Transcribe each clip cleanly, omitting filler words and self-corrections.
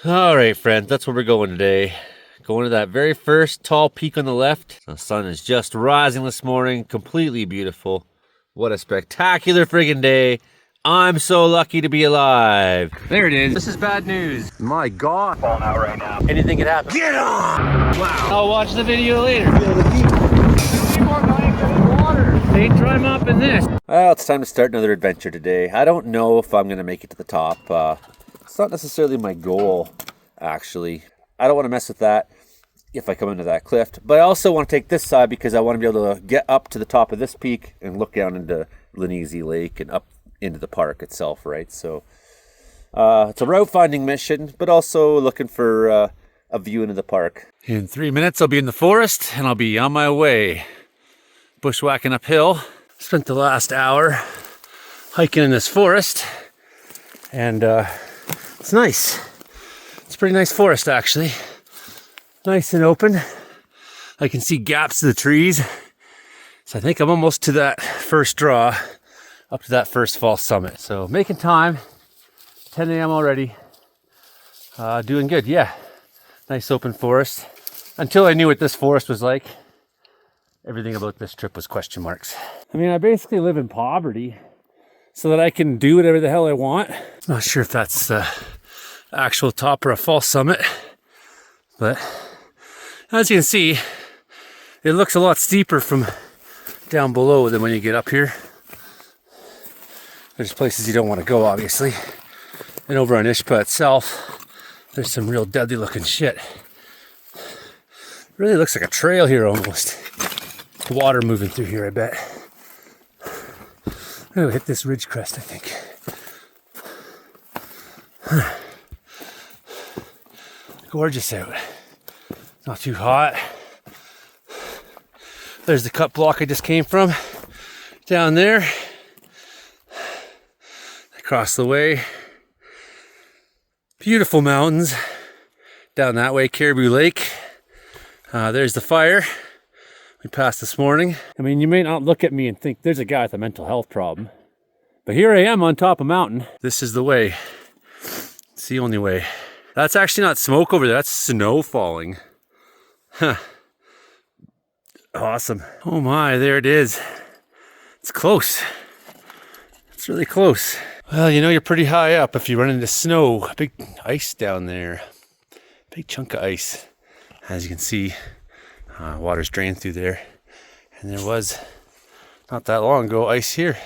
All right, friends, that's where we're going today. Going to that very first tall peak on the left. The sun is just rising this morning, completely beautiful. What a spectacular friggin' day. I'm so lucky to be alive. There it is. This is bad news. My God. Falling out right now. Anything could happen. Get on! Wow. I'll watch the video later. They try mopping this. Well, it's time to start another adventure today. I don't know if I'm going to make it to the top. It's not necessarily my goal, actually. I don't want to mess with that if I come into that cliff. But I also want to take this side because I want to be able to get up to the top of this peak and look down into Lanizy Lake and up into the park itself, right? So it's a route finding mission, but also looking for a view into the park. In 3 minutes, I'll be in the forest and I'll be on my way. Bushwhacking uphill. Spent the last hour hiking in this forest, and it's nice. It's a pretty nice forest, actually. Nice and open. I can see gaps to the trees. So I think I'm almost to that first draw, up to that first fall summit. So making time. 10 a.m. already. Doing good, yeah. Nice open forest. Until I knew what this forest was like, everything about this trip was question marks. I mean, I basically live in poverty so that I can do whatever the hell I want. Not sure if that's the actual top or a false summit, but as you can see, it looks a lot steeper from down below than when you get up here. There's places you don't want to go, obviously. And over on Ishpa itself, there's some real deadly looking shit. Really looks like a trail here almost. Water moving through here, I bet. I'm gonna hit this ridge crest, I think. Gorgeous out. Not too hot. There's the cut block I just came from. Down there. Across the way. Beautiful mountains. Down that way, Cariboo Lake. There's the fire we passed this morning. I mean, you may not look at me and think there's a guy with a mental health problem, but here I am on top of a mountain. This is the way. It's the only way. That's actually not smoke over there. That's snow falling. Huh. Awesome. Oh my, there it is. It's close. It's really close. Well, you know you're pretty high up if you run into snow. Big ice down there. Big chunk of ice. As you can see, water's drained through there. And there was, not that long ago, ice here.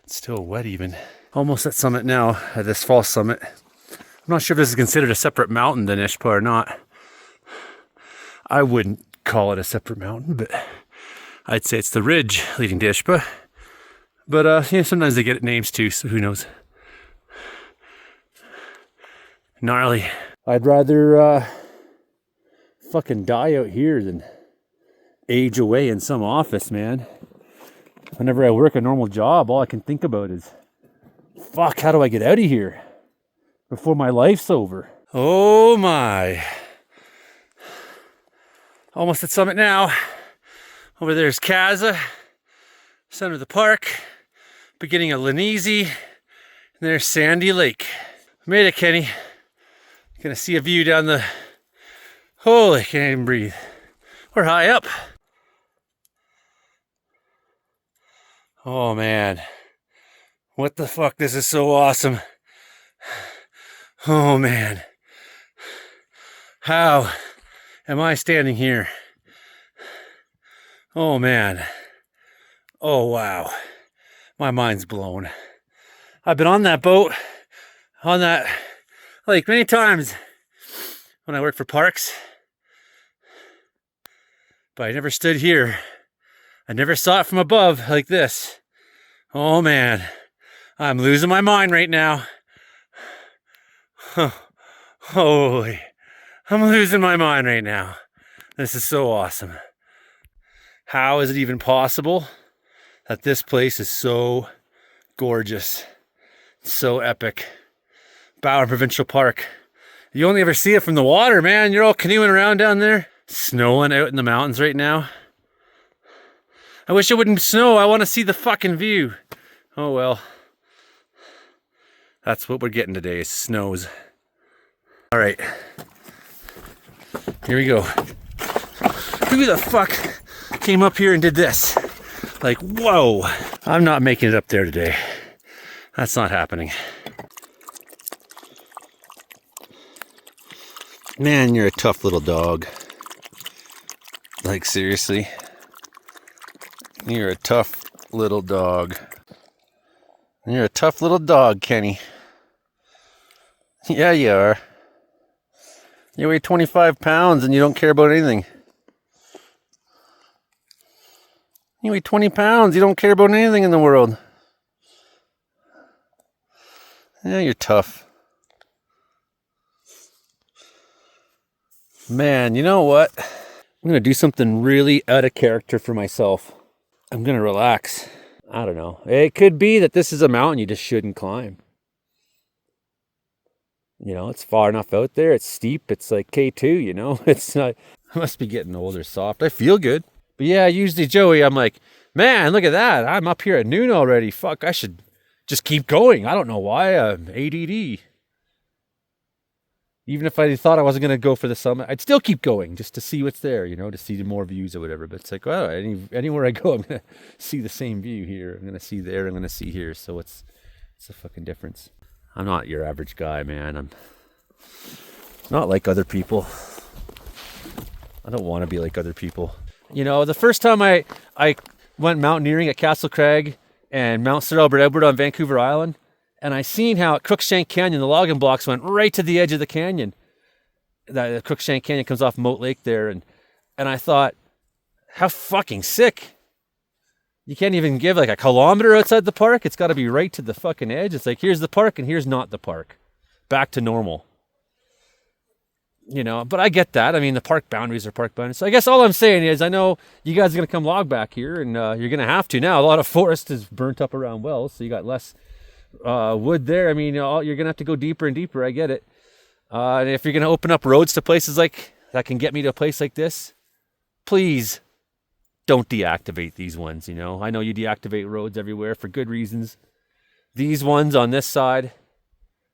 It's still wet even. Almost at summit now, at this fall summit. I'm not sure if this is considered a separate mountain than Ishpa or not. I wouldn't call it a separate mountain, but I'd say it's the ridge leading to Ishpa. But yeah, sometimes they get names too, so who knows. Gnarly. I'd rather fucking die out here than age away in some office, man. Whenever I work a normal job, all I can think about is, fuck, how do I get out of here before my life's over? Oh my. Almost at summit now. Over there's Kaza, center of the park, beginning of Lanizy, and there's Sandy Lake. Made it, Kenny. Gonna see a view down the... Holy, can't even breathe. We're high up. Oh man. What the fuck? This is so awesome. Oh man. How am I standing here? Oh man. Oh wow. My mind's blown. I've been on that boat, on that lake many times when I worked for parks. But I never stood here. I never saw it from above like this. Oh man, I'm losing my mind right now. Holy, I'm losing my mind right now. This is so awesome. How is it even possible that this place is so gorgeous, so epic? Bowron Provincial Park. You only ever see it from the water, man. You're all canoeing around down there. Snowing out in the mountains right now. I wish it wouldn't snow. I want to see the fucking view. Oh well. That's what we're getting today, is snows. All right, here we go. Who the fuck came up here and did this? Like, whoa. I'm not making it up there today. That's not happening. Man, you're a tough little dog. Like, seriously. You're a tough little dog. You're a tough little dog, Kenny. Yeah, you are. You weigh 25 pounds and you don't care about anything. You weigh 20 pounds, you don't care about anything in the world. Yeah, you're tough. Man, you know what? I'm going to do something really out of character for myself. I'm going to relax. I don't know. It could be that this is a mountain you just shouldn't climb. You know, it's far enough out there. It's steep. It's like K2, you know. It's not... I must be getting older, soft. I feel good. But yeah, usually, Joey, I'm like, man, look at that. I'm up here at noon already. Fuck, I should just keep going. I don't know why. I'm ADD. Even if I thought I wasn't going to go for the summit, I'd still keep going just to see what's there, you know, to see more views or whatever. But it's like, well, anywhere I go, I'm going to see the same view here. I'm going to see there. I'm going to see here. So it's a fucking difference. I'm not your average guy, man. I'm not like other people. I don't want to be like other people. You know, the first time I went mountaineering at Castle Crag and Mount Sir Albert Edward on Vancouver Island, and I seen how at Crookshank Canyon, the logging blocks went right to the edge of the canyon. The Crookshank Canyon comes off Moat Lake there. And I thought, how fucking sick. You can't even give like a kilometer outside the park. It's got to be right to the fucking edge. It's like, here's the park and here's not the park. Back to normal. You know, but I get that. I mean, the park boundaries are park boundaries. So I guess all I'm saying is I know you guys are going to come log back here and you're going to have to now. A lot of forest is burnt up around wells, so you got less wood there. I mean, you're going to have to go deeper and deeper. I get it. And if you're going to open up roads to places like that can get me to a place like this, please don't deactivate these ones. You know, I know you deactivate roads everywhere for good reasons. These ones on this side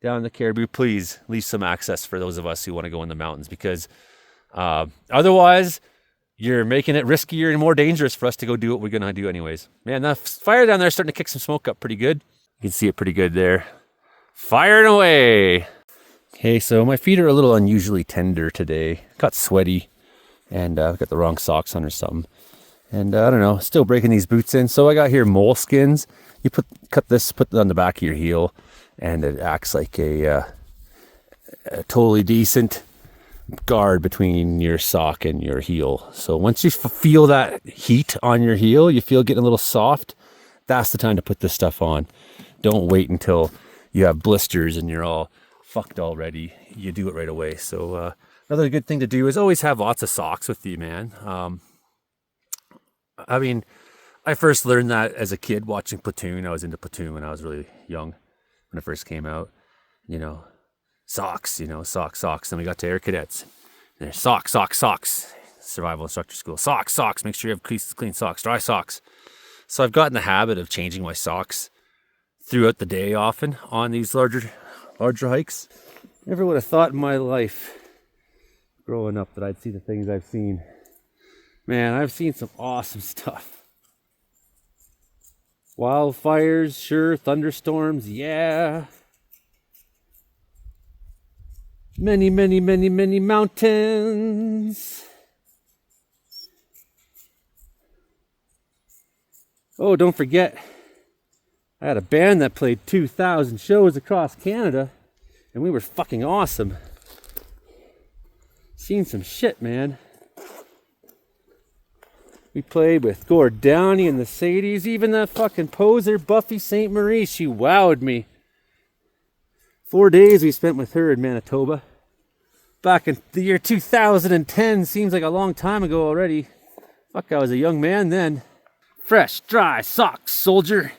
down the Cariboo, please leave some access for those of us who want to go in the mountains, because otherwise you're making it riskier and more dangerous for us to go do what we're going to do anyways. Man, the fire down there is starting to kick some smoke up pretty good. You can see it pretty good there. Firing away. Okay, so my feet are a little unusually tender today. Got sweaty and I've got the wrong socks on or something. And I don't know, still breaking these boots in. So I got here moleskins. You cut this, put it on the back of your heel, and it acts like a totally decent guard between your sock and your heel. So once you feel that heat on your heel, you feel getting a little soft, that's the time to put this stuff on. Don't wait until you have blisters and you're all fucked already. You do it right away. So another good thing to do is always have lots of socks with you, man. I mean, I first learned that as a kid watching Platoon. I was into Platoon when I was really young, when it first came out. You know, socks, socks. Then we got to Air Cadets. And there's socks. Survival instructor school. Socks. Make sure you have clean socks, dry socks. So I've gotten the habit of changing my socks throughout the day often on these larger hikes. Never would have thought in my life growing up that I'd see the things I've seen. Man, I've seen some awesome stuff. Wildfires, sure. Thunderstorms, yeah. Many mountains. Oh, don't forget, I had a band that played 2,000 shows across Canada, and we were fucking awesome. Seen some shit, man. We played with Gord Downey and the Sadies, even that fucking poser Buffy St. Marie. She wowed me. 4 days we spent with her in Manitoba. Back in the year 2010, seems like a long time ago already. Fuck, I was a young man then. Fresh, dry socks, soldier.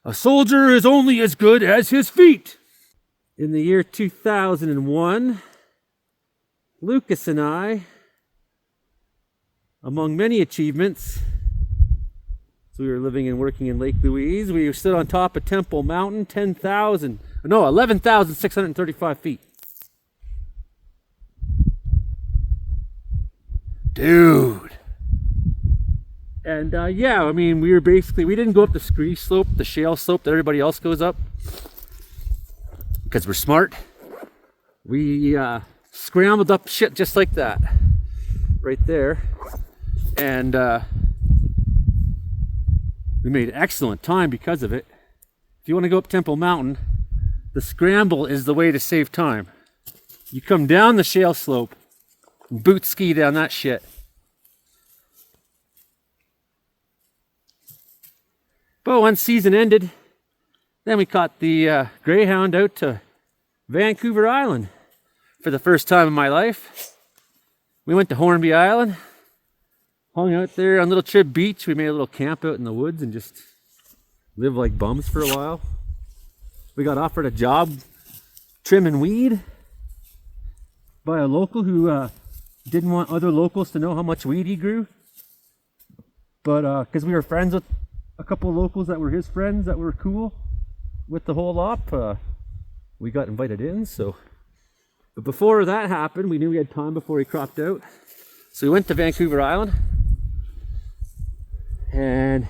A soldier is only as good as his feet. In the year 2001, Lucas and I, among many achievements, So we were living and working in Lake Louise. We stood on top of Temple Mountain, 11,635 feet. Dude. And yeah, I mean, we didn't go up the ski slope, the shale slope that everybody else goes up, because we're smart. We scrambled up shit just like that, right there. And we made excellent time because of it. If you want to go up Temple Mountain, the scramble is the way to save time. You come down the shale slope and boot ski down that shit. But once season ended, then we caught the Greyhound out to Vancouver Island for the first time in my life. We went to Hornby Island, hung out there on Little Trib Beach. We made a little camp out in the woods and just lived like bums for a while. We got offered a job trimming weed by a local who didn't want other locals to know how much weed he grew. But because we were friends with a couple of locals that were his friends that were cool with the whole op, we got invited in. So, but before that happened, we knew we had time before he cropped out. So we went to Vancouver Island and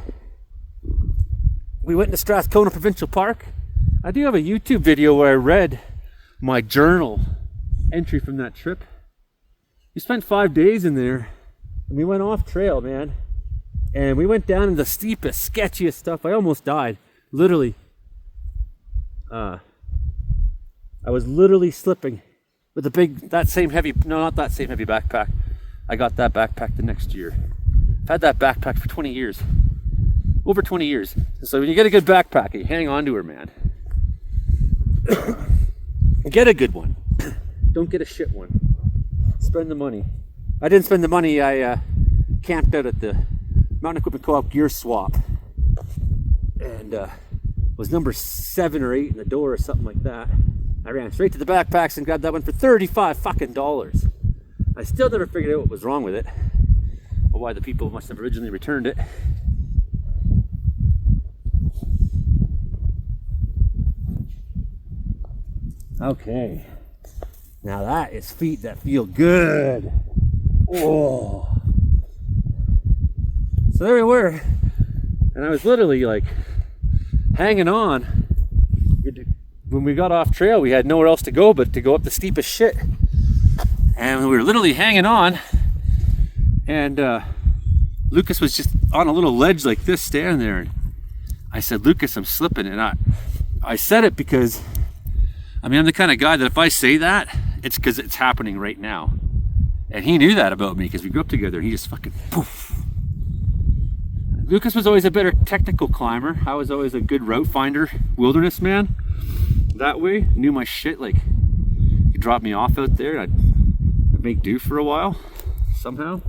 we went to Strathcona Provincial Park. I do have a YouTube video where I read my journal entry from that trip. We spent 5 days in there and we went off trail, man. And we went down in the steepest, sketchiest stuff. I almost died, literally. I was literally slipping with a big, not that same heavy backpack. I got that backpack the next year. I've had that backpack for 20 years. Over 20 years. So when you get a good backpack, you hang on to her, man. Get a good one. Don't get a shit one. Spend the money. I didn't spend the money. I camped out at the Mountain Equipment Co-op gear swap. And was number 7 or 8 in the door or something like that. I ran straight to the backpacks and grabbed that one for $35 fucking dollars. I still never figured out what was wrong with it, or why the people must have originally returned it. Okay, now that is feet that feel good. Oh, so there we were, and I was literally like hanging on. When we got off trail, we had nowhere else to go but to go up the steepest shit. And we were literally hanging on. And Lucas was just on a little ledge like this, standing there. And I said, Lucas, I'm slipping. And I said it because, I mean, I'm the kind of guy that if I say that, it's because it's happening right now. And he knew that about me because we grew up together. He just fucking poof. Lucas was always a better technical climber. I was always a good route finder, wilderness man. That way, knew my shit. Like, he'd drop me off out there and I'd make do for a while, somehow.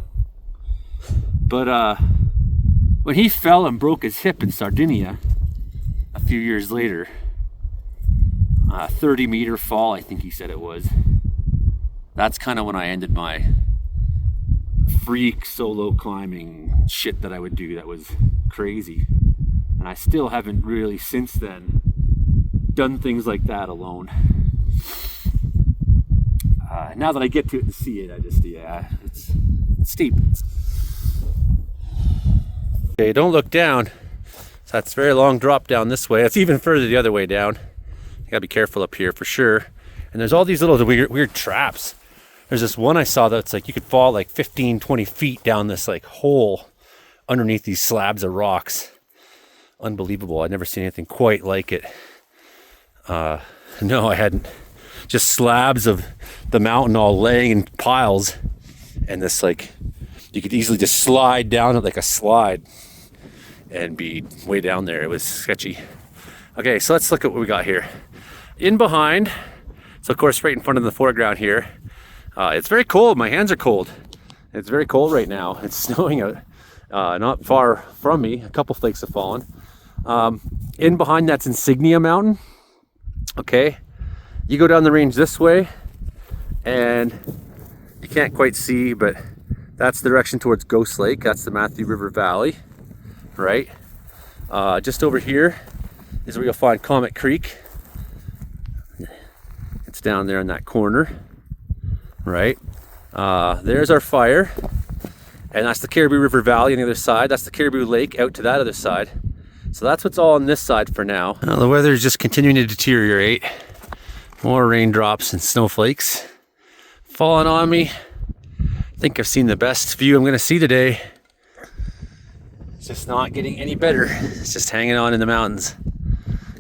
But when he fell and broke his hip in Sardinia a few years later, 30-meter fall, I think he said it was. That's kind of when I ended my freak solo climbing shit that I would do that was crazy. And I still haven't really since then done things like that alone. Now that I get to it and see it, I just, yeah, it's steep. Okay, don't look down. So that's a very long drop down this way. It's even further the other way down. You gotta be careful up here for sure. And there's all these little weird traps. There's this one I saw that's like you could fall like 15, 20 feet down this like hole underneath these slabs of rocks. Unbelievable. I'd never seen anything quite like it. No, I hadn't. Just slabs of the mountain all laying in piles. And this like, you could easily just slide down it like a slide and be way down there. It was sketchy. Okay, so let's look at what we got here. In behind, so of course right in front of the foreground here, it's very cold. My hands are cold. It's very cold right now. It's snowing out not far from me. A couple flakes have fallen. In behind that's Insignia Mountain. Okay, you go down the range this way and you can't quite see, but that's the direction towards Ghost Lake. That's the Matthew River Valley, right? Just over here is where you'll find Comet Creek. It's down there in that corner, right? There's our fire, and that's the Cariboo River Valley on the other side. That's the Cariboo Lake out to that other side. So that's what's all on this side for now. Well, the weather is just continuing to deteriorate. More raindrops and snowflakes falling on me. I think I've seen the best view I'm gonna see today. It's just not getting any better. It's just hanging on in the mountains,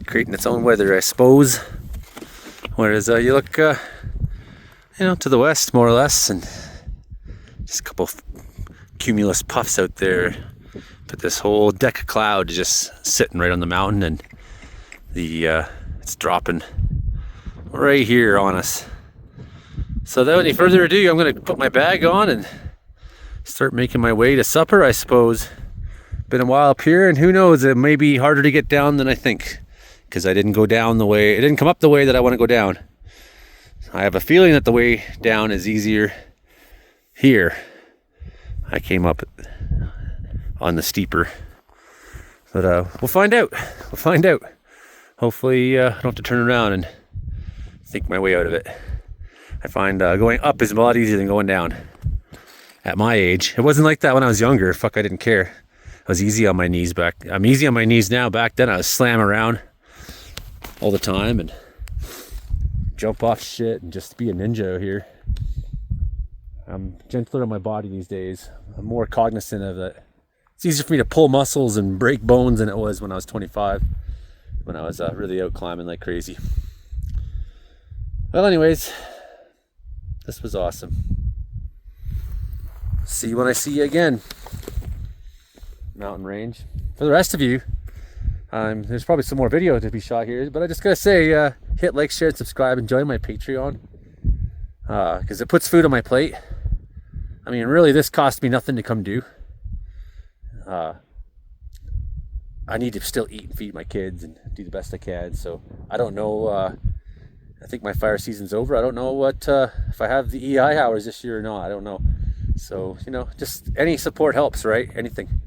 creating its own weather, I suppose. Whereas you look, you know, to the west, more or less, and just a couple of cumulus puffs out there. But this whole deck of cloud is just sitting right on the mountain, and it's dropping right here on us. So without any further ado, I'm going to put my bag on and start making my way to supper, I suppose. Been a while up here, and who knows, it may be harder to get down than I think, because I didn't go down the way, it didn't come up the way that I want to go down. I have a feeling that the way down is easier here. I came up on the steeper, but we'll find out. We'll find out. Hopefully I don't have to turn around and think my way out of it. I find going up is a lot easier than going down at my age. It wasn't like that when I was younger. Fuck, I didn't care. I was easy on my knees back. I'm easy on my knees now. Back then I was slamming around all the time and jump off shit and just be a ninja out here. I'm gentler on my body these days. I'm more cognizant of it. It's easier for me to pull muscles and break bones than it was when I was 25, when I was really out climbing like crazy. Well, anyways, this was awesome. See you when I see you again. Mountain range. For the rest of you, there's probably some more video to be shot here, but I just gotta say, hit like, share, and subscribe, and join my Patreon, because it puts food on my plate. I mean, really, this cost me nothing to come do. I need to still eat and feed my kids and do the best I can. So I don't know. I think my fire season's over. I don't know what if I have the EI hours this year or not. I don't know. So, you know, just any support helps, right? Anything.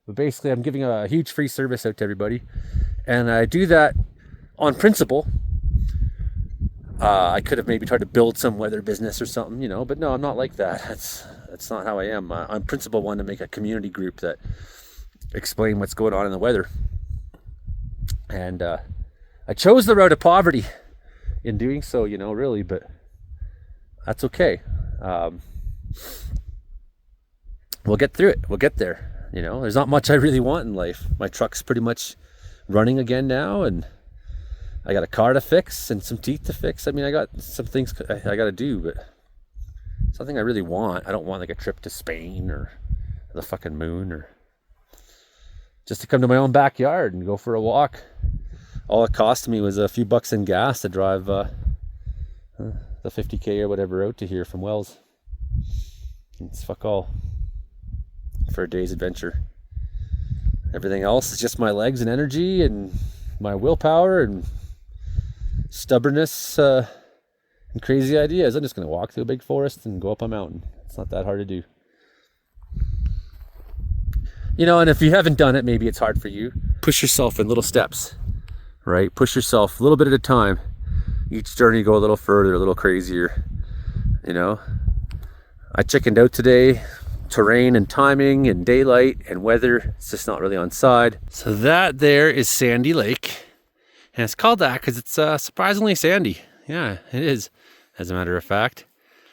But basically, I'm giving a huge free service out to everybody, and I do that on principle. I could have maybe tried to build some weather business or something, you know, but no, I'm not like that. That's not how I am. I'm principle one to make a community group that explain what's going on in the weather. And I chose the road to poverty in doing so, you know, really, but that's okay. We'll get through it. We'll get there. You know, there's not much I really want in life. My truck's pretty much running again now, and I got a car to fix and some teeth to fix. I mean, I got some things I got to do, but something I really want. I don't want like a trip to Spain or the fucking moon, or just to come to my own backyard and go for a walk. All it cost me was a few bucks in gas to drive the 50k or whatever out to here from Wells. It's fuck all for a day's adventure. Everything else is just my legs and energy and my willpower and stubbornness and crazy ideas. I'm just going to walk through a big forest and go up a mountain. It's not that hard to do. You know, and if you haven't done it, maybe it's hard for you. Push yourself in little steps, right? Push yourself a little bit at a time. Each journey go a little further, a little crazier, you know. I chickened out today. Terrain and timing and daylight and weather, it's just not really on side. So that there is Sandy Lake, and it's called that because it's surprisingly sandy. Yeah, it is, as a matter of fact.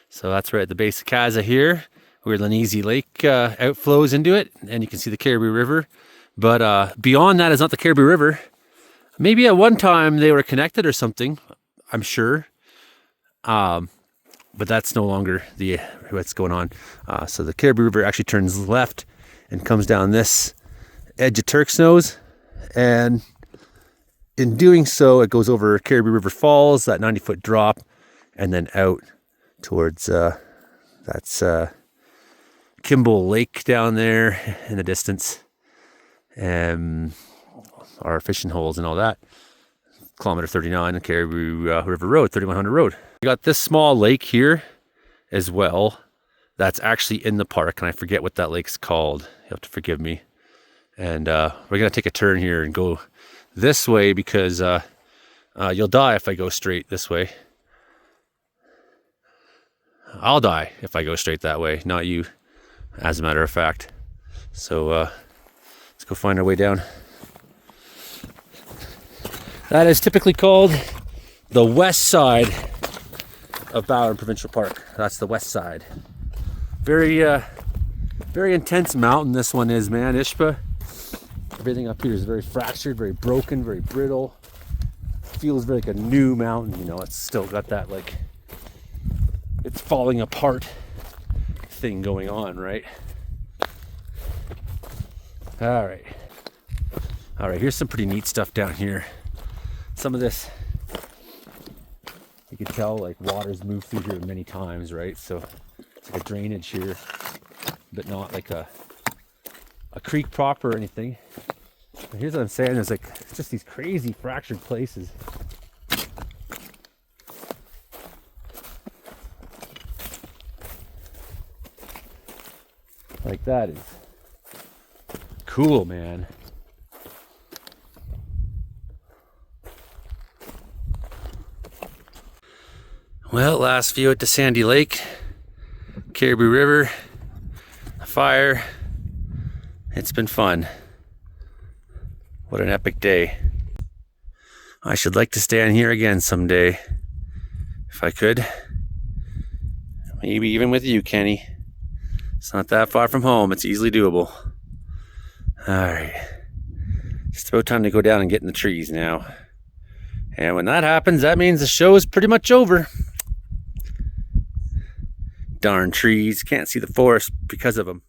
So that's right at the base of Kaza here, where Lanese Lake outflows into it, and you can see the Cariboo River. But beyond that is not the Cariboo River. Maybe at one time they were connected or something, I'm sure. But that's no longer what's going on. So the Cariboo River actually turns left and comes down this edge of Turk's Nose. And in doing so, it goes over Cariboo River Falls, that 90-foot drop, and then out towards, that's Kimball Lake down there in the distance. And our fishing holes and all that. Kilometer 39, the Cariboo River Road, 3100 Road. We got this small lake here as well. That's actually in the park, and I forget what that lake's called. You have to forgive me. And we're gonna take a turn here and go this way because you'll die if I go straight this way. I'll die if I go straight that way, not you, as a matter of fact. So let's go find our way down. That is typically called the west side of Bowron Provincial Park. That's the west side. Very intense mountain this one is, man. Ishpa. Everything up here is very fractured, very broken, very brittle. Feels very like a new mountain, you know. It's still got that like it's falling apart thing going on, right? All right. Here's some pretty neat stuff down here. Some of this, you can tell like water's moved through here many times, right? So it's like a drainage here, but not like a creek proper or anything. But here's what I'm saying, there's like just these crazy fractured places. Like that is cool, man. Well, last view at the Sandy Lake, Cariboo River, a fire. It's been fun. What an epic day. I should like to stand here again someday, if I could. Maybe even with you, Kenny. It's not that far from home. It's easily doable. Alright. Just about time to go down and get in the trees now. And when that happens, that means the show is pretty much over. Darn trees. Can't see the forest because of them.